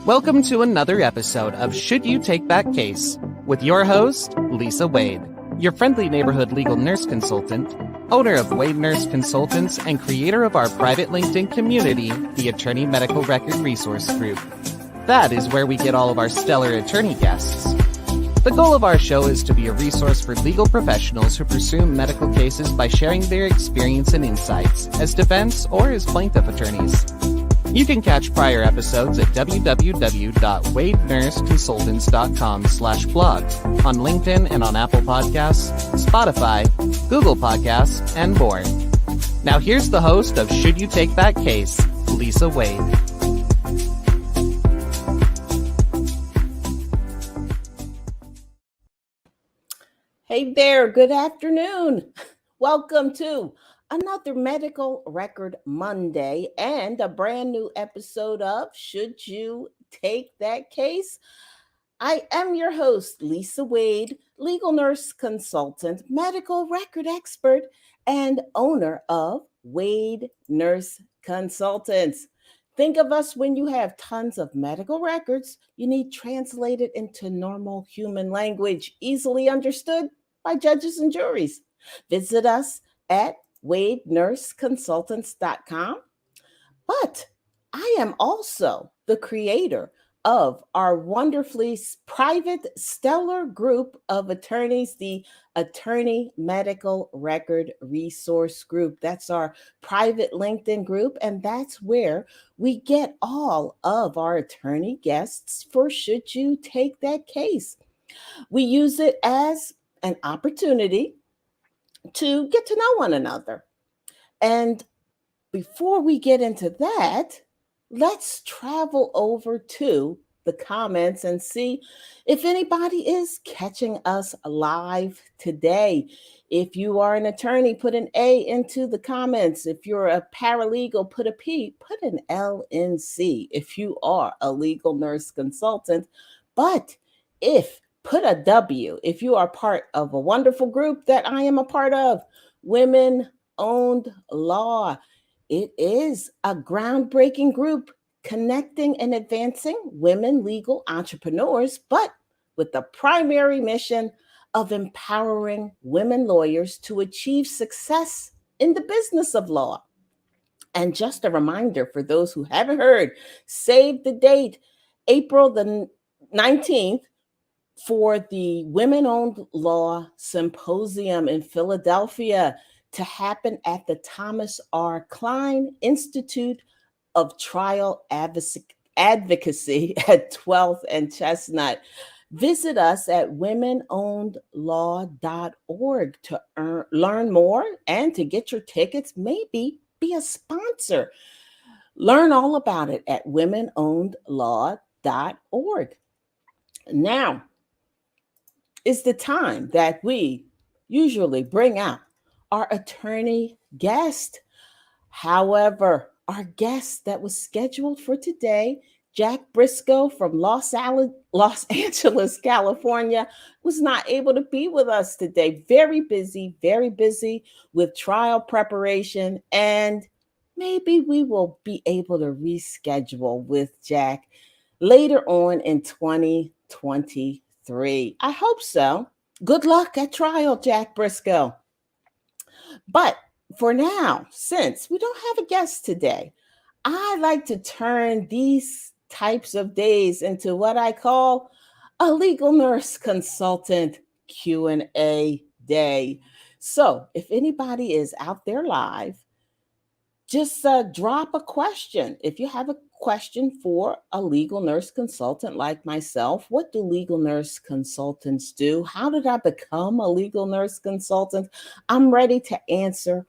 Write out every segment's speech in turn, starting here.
Welcome to another episode of Should You Take That Case with your host, Lisa Wade, your friendly neighborhood legal nurse consultant, owner of Wade Nurse Consultants, and creator of our private LinkedIn community, the Attorney Medical Record Resource Group. That is where we get all of our stellar attorney guests. The goal of our show is to be a resource for legal professionals who pursue medical cases by sharing their experience and insights as defense or as plaintiff attorneys. You can catch prior episodes at www.wadenurseconsultants.com/blog, on LinkedIn and on Apple Podcasts, Spotify, Google Podcasts, and more. Now here's the host of Should You Take That Case, Lisa Wade. Hey there, good afternoon. Welcome to another Medical Record Monday and a brand new episode of Should You Take That Case? I am your host, Lisa Wade, legal nurse consultant, medical record expert, and owner of Wade Nurse Consultants. Think of us when you have tons of medical records you need translated into normal human language, easily understood by judges and juries. Visit us at wadenurseconsultants.com. But I am also the creator of our wonderfully private stellar group of attorneys, the Attorney Medical Record Resource Group. That's our private LinkedIn group, and that's where we get all of our attorney guests for Should You Take That Case. We use it as an opportunity to get to know one another. And before we get into that, let's travel over to the comments and see if anybody is catching us live today. If you are an attorney, put an A into the comments. If you're a paralegal, put a P, put an L in C. If you are a legal nurse consultant, put a W if you are part of a wonderful group that I am a part of, Women-Owned Law. It is a groundbreaking group connecting and advancing women legal entrepreneurs, but with the primary mission of empowering women lawyers to achieve success in the business of law. And just a reminder for those who haven't heard, save the date, April the 19th, for the Women-Owned Law Symposium in Philadelphia to happen at the Thomas R. Klein Institute of Trial Advocacy at 12th and Chestnut. Visit us at womenownedlaw.org to learn more and to get your tickets, maybe be a sponsor. Learn all about it at womenownedlaw.org. Now is the time that we usually bring out our attorney guest. However, our guest that was scheduled for today, Jack Briscoe from Los Angeles, California, was not able to be with us today. Very busy with trial preparation, and maybe we will be able to reschedule with Jack later on in 2023. I hope so. Good luck at trial, Jack Briscoe. But for now, since we don't have a guest today, I like to turn these types of days into what I call a legal nurse consultant Q&A day. So if anybody is out there live, just drop a question. If you have a question for a legal nurse consultant like myself, what do legal nurse consultants do? How did I become a legal nurse consultant? I'm ready to answer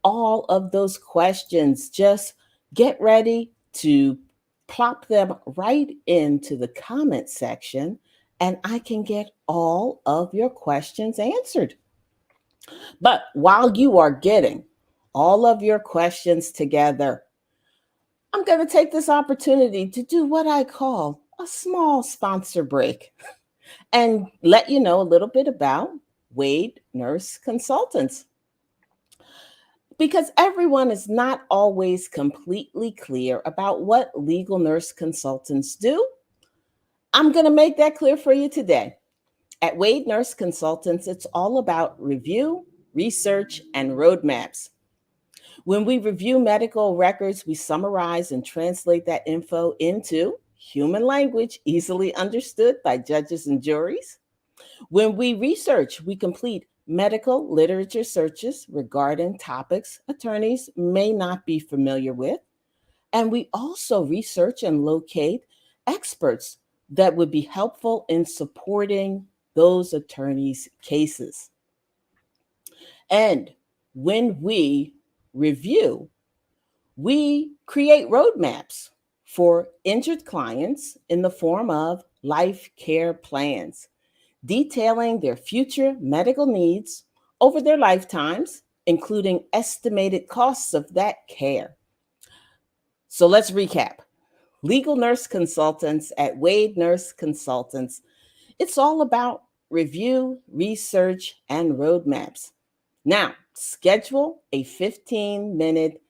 all of those questions. Just get ready to plop them right into the comment section, and I can get all of your questions answered. But while you are getting all of your questions together, I'm going to take this opportunity to do what I call a small sponsor break and let you know a little bit about Wade Nurse Consultants. Because everyone is not always completely clear about what legal nurse consultants do I'm going to make that clear for you today. At Wade Nurse Consultants, it's all about review, research, and roadmaps. When we review medical records, we summarize and translate that info into human language easily understood by judges and juries. When we research, we complete medical literature searches regarding topics attorneys may not be familiar with. And we also research and locate experts that would be helpful in supporting those attorneys' cases. And when we review, we create roadmaps for injured clients in the form of life care plans, detailing their future medical needs over their lifetimes, including estimated costs of that care. So let's recap. Legal Nurse Consultants at Wade Nurse Consultants. It's all about review, research, and roadmaps. Now, schedule a 15-minute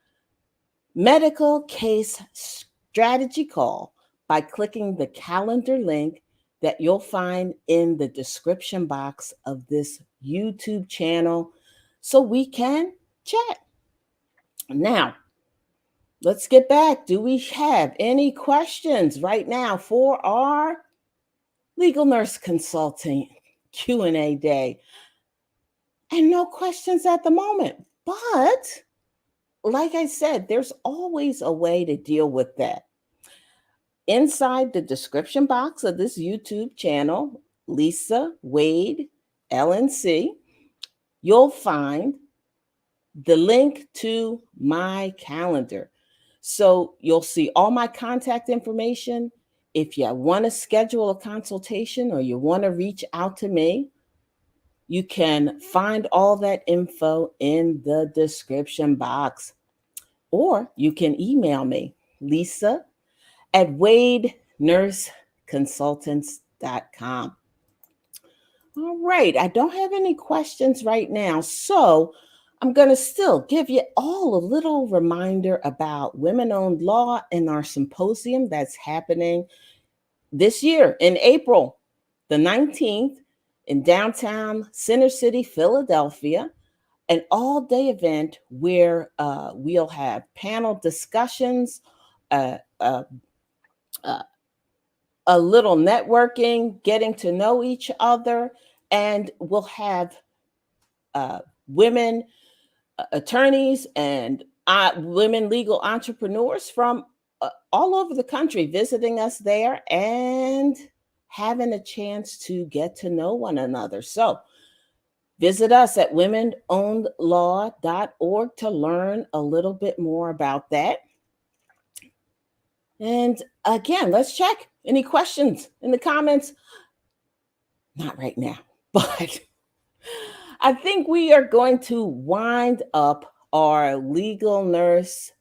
medical case strategy call by clicking the calendar link that you'll find in the description box of this YouTube channel so we can chat. Now, let's get back. Do we have any questions right now for our legal nurse consulting Q&A day? And no questions at the moment. But like I said, there's always a way to deal with that. Inside the description box of this YouTube channel, Lisa Wade LNC, you'll find the link to my calendar. So you'll see all my contact information. If you want to schedule a consultation or you want to reach out to me, you can find all that info in the description box. Or you can email me, Lisa at wadenurseconsultants.com. All right, I don't have any questions right now, so I'm going to still give you all a little reminder about women-owned law and our symposium that's happening this year in April the 19th in downtown Center City, Philadelphia, an all-day event where we'll have panel discussions, uh, uh, uh, a little networking, getting to know each other, and we'll have women attorneys and women legal entrepreneurs from all over the country visiting us there and having a chance to get to know one another. So visit us at womenownedlaw.org to learn a little bit more about that. And again, let's check any questions in the comments. Not right now, but I think we are going to wind up our legal nurse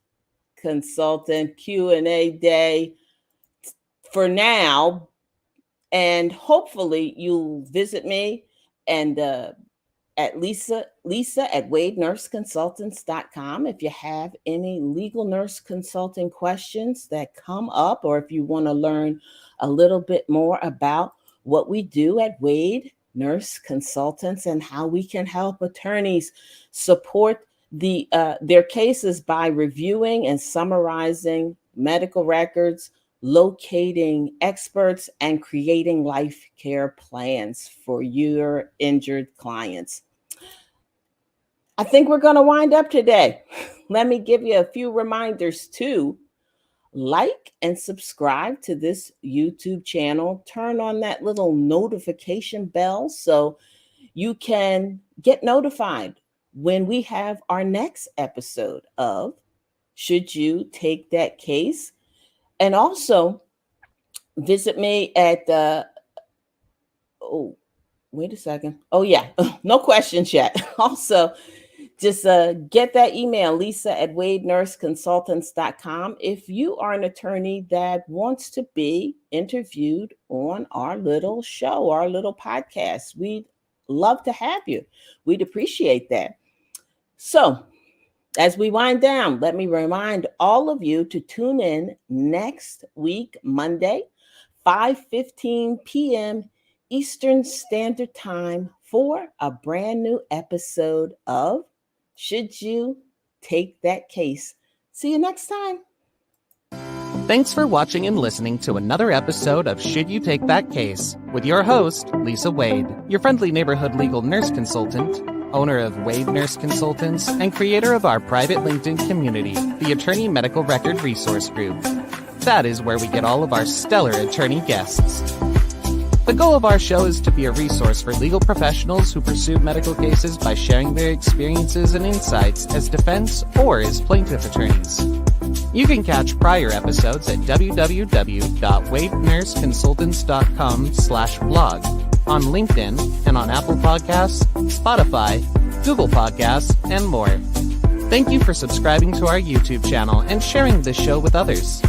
consultant Q&A day for now. And hopefully you'll visit me and at Lisa at wadenurseconsultants.com if you have any legal nurse consulting questions that come up, or if you want to learn a little bit more about what we do at Wade Nurse Consultants and how we can help attorneys support their cases by reviewing and summarizing medical records, locating experts, and creating life care plans for your injured clients. I think we're going to wind up today. Let me give you a few reminders to like and subscribe to this YouTube channel. Turn on that little notification bell so you can get notified when we have our next episode of Should You Take That Case? And also visit me at wait a second. Oh yeah, no questions yet. Also, just get that email, Lisa at wadenurseconsultants.com. If you are an attorney that wants to be interviewed on our little show, our little podcast, we'd love to have you. We'd appreciate that. So as we wind down, let me remind all of you to tune in next week, Monday, 5:15 p.m. Eastern Standard Time for a brand new episode of Should You Take That Case? See you next time. Thanks for watching and listening to another episode of Should You Take That Case with your host, Lisa Wade, your friendly neighborhood legal nurse consultant, owner of Wade Nurse Consultants, and creator of our private LinkedIn community, the Attorney Medical Record Resource Group. That is where we get all of our stellar attorney guests. The goal of our show is to be a resource for legal professionals who pursue medical cases by sharing their experiences and insights as defense or as plaintiff attorneys. You can catch prior episodes at www.wadenursconsultants.com/blog, on LinkedIn, and on Apple Podcasts, Spotify, Google Podcasts, and more. Thank you for subscribing to our YouTube channel and sharing this show with others.